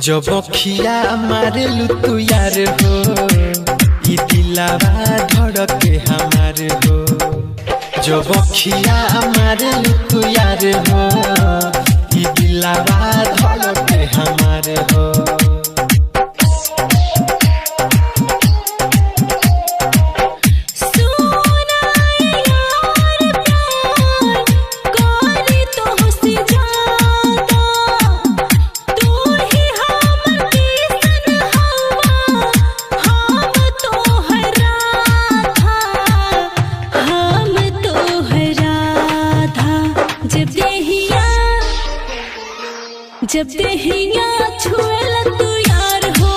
जब खिया मारेलू तू यार हो ई दिलावा धड़के हमार हो। जब खिया मारेलू तू यार हो ई दिलावा धड़के हमार हो। जब देहिया छुएला तू यार हो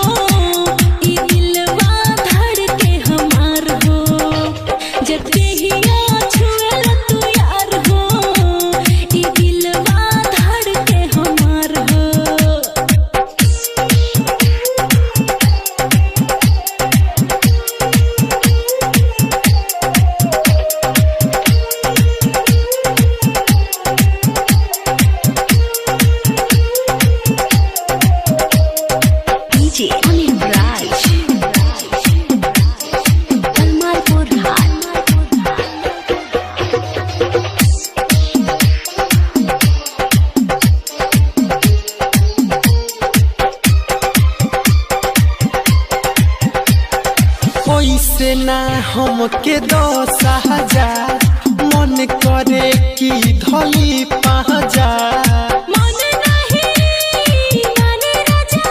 ई दिलवा धड़के हमार हो। जब देहिया छुएला तू यार हो ई दिलवा धड़के हमार हो। से ना हमके 10,000 मन करे कि धली पहजा। मन नहीं माने राजा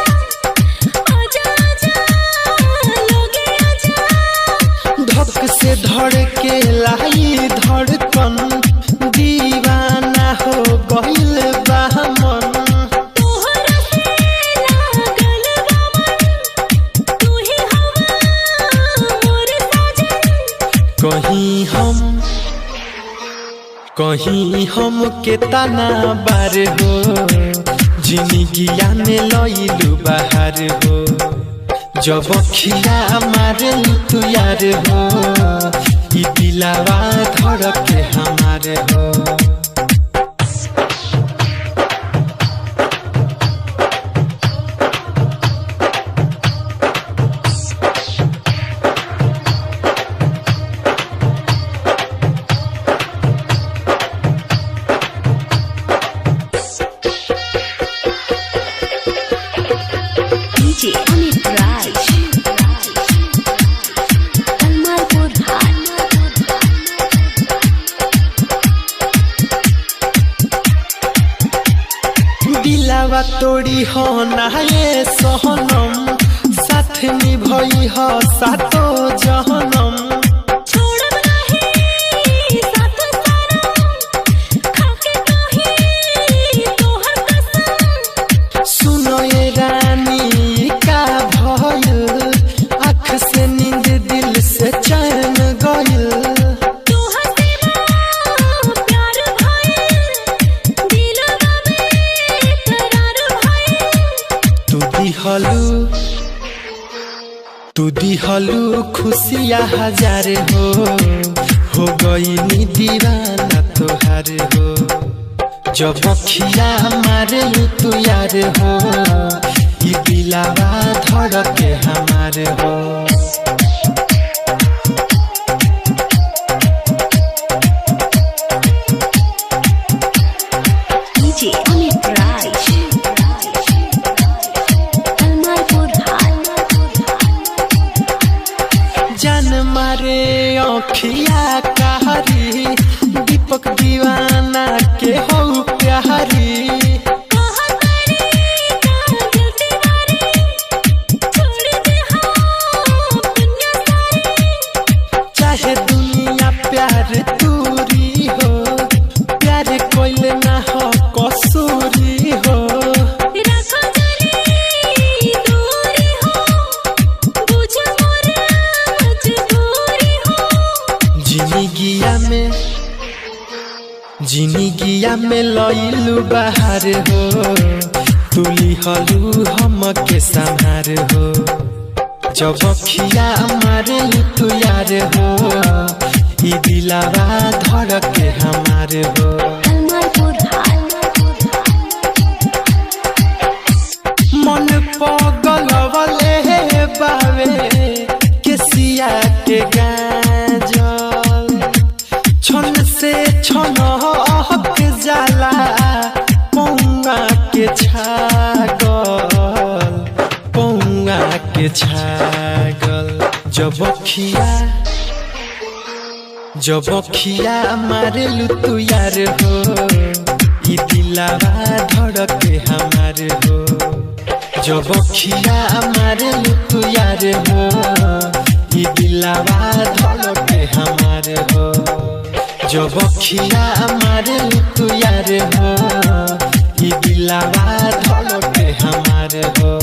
आजा आजा लोगे आजा। धक से धड़के लाई धड़कन दीवाना हो गइल बा मन। कहीं हम के तना बार हो जिंदगिया में लइलू बाहर हो। जब खिया मारेलू तू यार हो ई दिलावा धड़के हमार हो। दिलावा तोड़ी हो ना ये सोहनम साथ निभई हो सातो जहनम। सुनो ये रानी का भइल आँख से नींद दिल से चैन गइल। तू दिहलू खुशिया हजार हो गई दीवाना तोहार हो। जब खिया मारेलू तू यार हो ई दिलावा धड़के हमार हो। जान मारे आँखिया कहरी दीपक दीवाना के हो प्यारी। चाहे दुनिया प्यार तूरी हो प्यार कोइल ना हो कसूरी हो। जिंदगिया में लइलू बाहर हो तुली हलू हम के संहार हो। जब खिया मारेलू तू यार हो ई दिलावा धड़के हमार हो। जब खिया मारेलू तू यार हो ई दिलावा धड़के हमार हो जब खिया मारेलू तू यार हो ई दिलावा धड़के हमार हो जब खिया मारेलू तू यार हो ई दिलावा धड़के हमार हो।